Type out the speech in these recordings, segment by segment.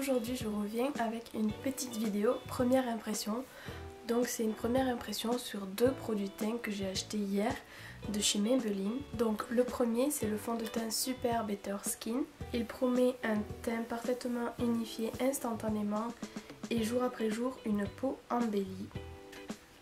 aujourd'hui je reviens avec une petite vidéo première impression. Donc c'est une première impression sur deux produits teint que j'ai acheté hier de chez Maybelline. Donc le premier c'est le fond de teint Super Better Skin. Il promet un teint parfaitement unifié instantanément et jour après jour une peau embellie.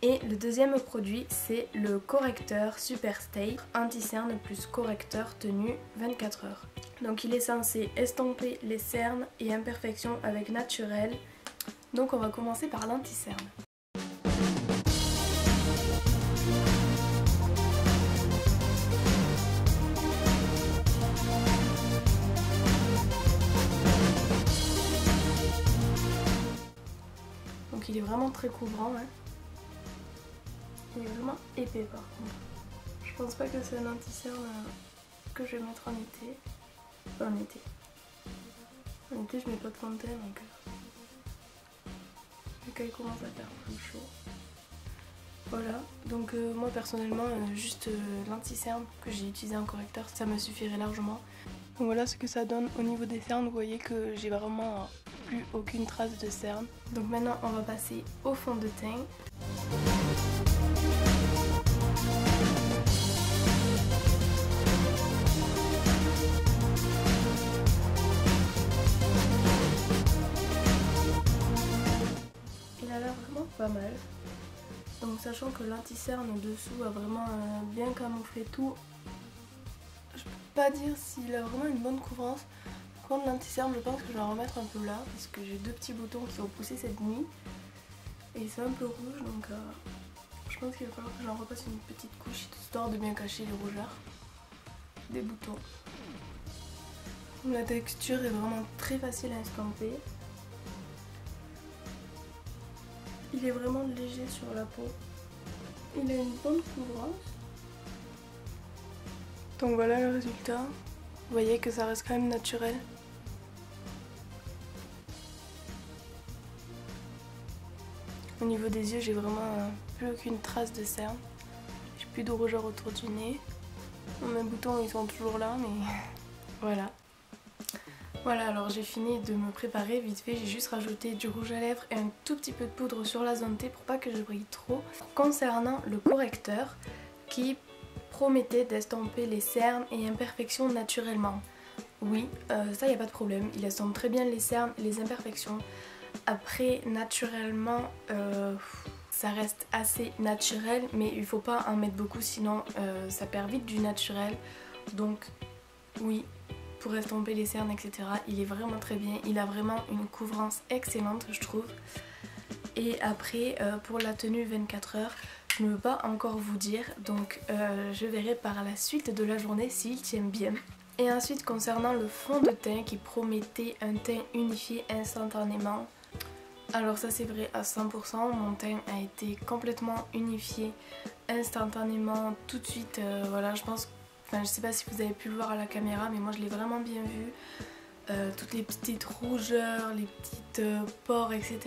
Et le deuxième produit c'est le correcteur Super Stay anti-cerne plus correcteur tenue 24 heures. Donc il est censé estomper les cernes et imperfections avec naturel. Donc on va commencer par l'anti-cerne. Donc il est vraiment très couvrant, hein. Il est vraiment épais par contre. Je pense pas que c'est un anti-cerne que je vais mettre en été. Enfin, en été. En été je mets pas de fond de teint donc vu qu'il commence à faire plus chaud. Voilà, donc moi personnellement juste l'anti-cerne que j'ai utilisé en correcteur ça me suffirait largement. Donc voilà ce que ça donne au niveau des cernes, vous voyez que j'ai vraiment plus aucune trace de cerne. Donc maintenant on va passer au fond de teint. Il a l'air vraiment pas mal. Donc sachant que l'anti-cerne en dessous a vraiment bien camouflé tout, je peux pas dire s'il a vraiment une bonne couvrance. Par contre l'anti-cerne je pense que je vais en remettre un peu là parce que j'ai deux petits boutons qui ont poussé cette nuit et c'est un peu rouge donc je pense qu'il va falloir que j'en repasse une petite couche histoire de bien cacher les rougeurs des boutons. La texture est vraiment très facile à estomper. Il est vraiment léger sur la peau. Il a une bonne couvrance. Donc voilà le résultat. Vous voyez que ça reste quand même naturel. Au niveau des yeux, j'ai vraiment plus aucune trace de cerne. J'ai plus de rougeur autour du nez. Mes boutons ils sont toujours là mais voilà. Voilà, alors j'ai fini de me préparer vite fait, j'ai juste rajouté du rouge à lèvres et un tout petit peu de poudre sur la zone T pour pas que je brille trop. Concernant le correcteur qui promettait d'estomper les cernes et imperfections naturellement. Oui, ça y a pas de problème, il estompe très bien les cernes et les imperfections. Après, naturellement, ça reste assez naturel mais il faut pas en mettre beaucoup sinon ça perd vite du naturel. Donc oui. Pour estomper les cernes etc. Il est vraiment très bien, il a vraiment une couvrance excellente je trouve. Et après pour la tenue 24 heures je ne veux pas encore vous dire donc je verrai par la suite de la journée s'il tient bien. Et ensuite concernant le fond de teint qui promettait un teint unifié instantanément. Alors ça c'est vrai à 100%, mon teint a été complètement unifié instantanément tout de suite, voilà je pense. Enfin, je sais pas si vous avez pu le voir à la caméra mais moi je l'ai vraiment bien vu. Toutes les petites rougeurs, les petites pores etc.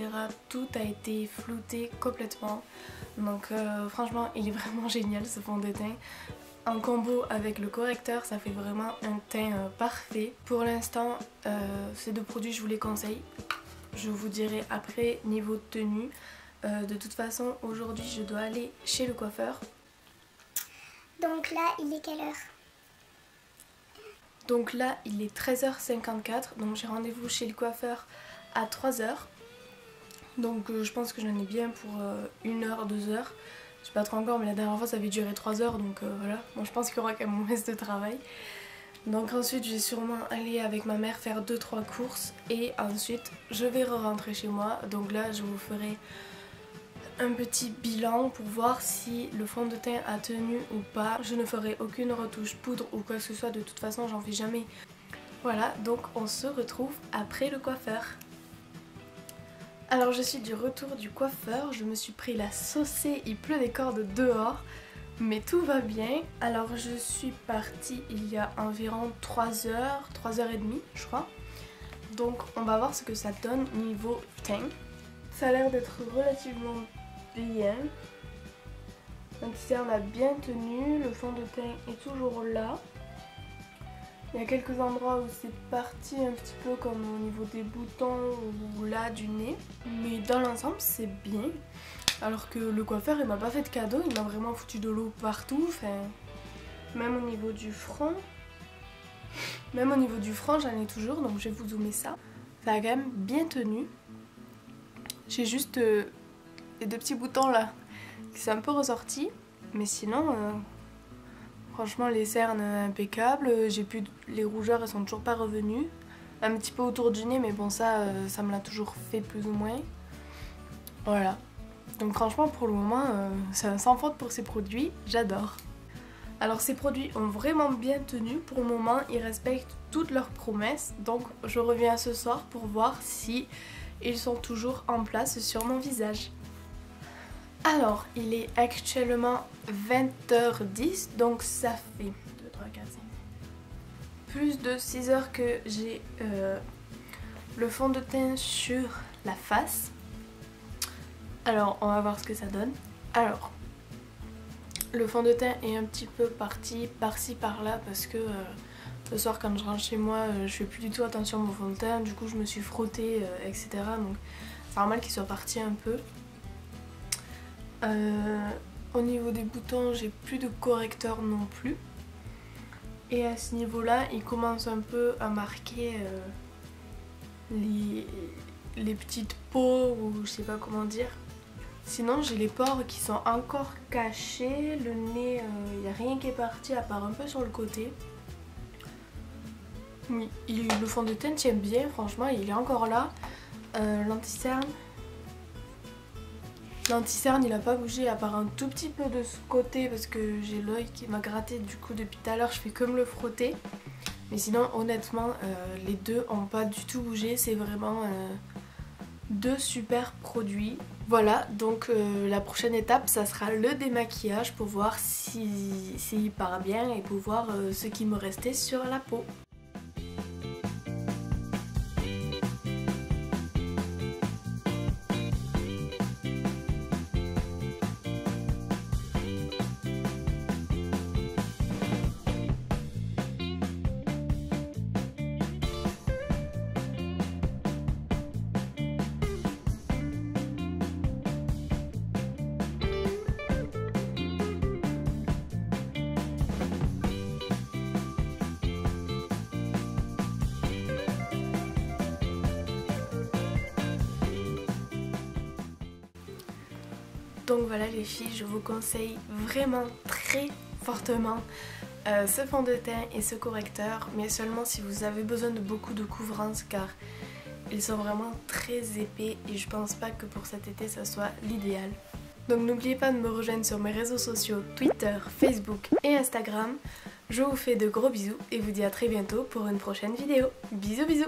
Tout a été flouté complètement. Donc franchement il est vraiment génial ce fond de teint. En combo avec le correcteur ça fait vraiment un teint parfait. Pour l'instant ces deux produits je vous les conseille. Je vous dirai après niveau tenue. De toute façon aujourd'hui je dois aller chez le coiffeur. Donc là, il est quelle heure? Donc là, il est 13h54, donc j'ai rendez-vous chez le coiffeur à 3h. Donc je pense que j'en ai bien pour 1 heure, 2 heures. Je sais pas trop encore, mais la dernière fois ça avait duré 3 heures, donc voilà. Bon, je pense qu'il y aura quand même mon reste de travail. Donc ensuite, je vais sûrement aller avec ma mère faire 2-3 courses et ensuite je vais rentrer chez moi. Donc là, je vous ferai un petit bilan pour voir si le fond de teint a tenu ou pas. Je ne ferai aucune retouche poudre ou quoi que ce soit, de toute façon j'en fais jamais. Voilà, donc on se retrouve après le coiffeur. Alors je suis du retour du coiffeur, je me suis pris la saucée, il pleut des cordes dehors, mais tout va bien. Alors je suis partie il y a environ 3h, 3h30 je crois. Donc on va voir ce que ça donne niveau teint. Ça a l'air d'être relativement bien. L'anti-cerne a bien tenu, le fond de teint est toujours là. Il y a quelques endroits où c'est parti un petit peu comme au niveau des boutons ou là du nez. Mais dans l'ensemble c'est bien. Alors que le coiffeur il m'a pas fait de cadeau, il m'a vraiment foutu de l'eau partout. Enfin, même au niveau du front. Même au niveau du front j'en ai toujours, donc je vais vous zoomer ça. Ça a quand même bien tenu. J'ai juste les deux petits boutons là qui sont un peu ressortis. Mais sinon... franchement les cernes impeccables, les rougeurs elles sont toujours pas revenues. Un petit peu autour du nez mais bon ça me l'a toujours fait plus ou moins. Voilà. Donc franchement pour le moment c'est un sans faute pour ces produits, j'adore. Alors ces produits ont vraiment bien tenu pour le moment, ils respectent toutes leurs promesses. Donc je reviens ce soir pour voir si ils sont toujours en place sur mon visage. Alors, il est actuellement 20h10, donc ça fait 2, 3, 4, 5, plus de 6 heures que j'ai le fond de teint sur la face. Alors, on va voir ce que ça donne. Alors, le fond de teint est un petit peu parti par-ci par-là parce que le soir quand je rentre chez moi, je fais plus du tout attention à mon fond de teint, du coup je me suis frottée, etc. Donc c'est normal qu'il soit parti un peu. Au niveau des boutons j'ai plus de correcteur non plus et à ce niveau là il commence un peu à marquer les petites peaux ou je sais pas comment dire. Sinon j'ai les pores qui sont encore cachés, le nez il n'y a rien qui est parti à part un peu sur le côté. Oui, le fond de teint tient bien, franchement il est encore là. L'anti-cerne il a pas bougé à part un tout petit peu de ce côté parce que j'ai l'œil qui m'a gratté, du coup depuis tout à l'heure je fais que me le frotter. Mais sinon honnêtement les deux ont pas du tout bougé, c'est vraiment deux super produits. Voilà, donc la prochaine étape ça sera le démaquillage pour voir s'il part bien et pour voir ce qui me restait sur la peau. Donc voilà les filles, je vous conseille vraiment très fortement ce fond de teint et ce correcteur, mais seulement si vous avez besoin de beaucoup de couvrance car ils sont vraiment très épais et je pense pas que pour cet été ça soit l'idéal. Donc n'oubliez pas de me rejoindre sur mes réseaux sociaux Twitter, Facebook et Instagram. Je vous fais de gros bisous et vous dis à très bientôt pour une prochaine vidéo. Bisous bisous.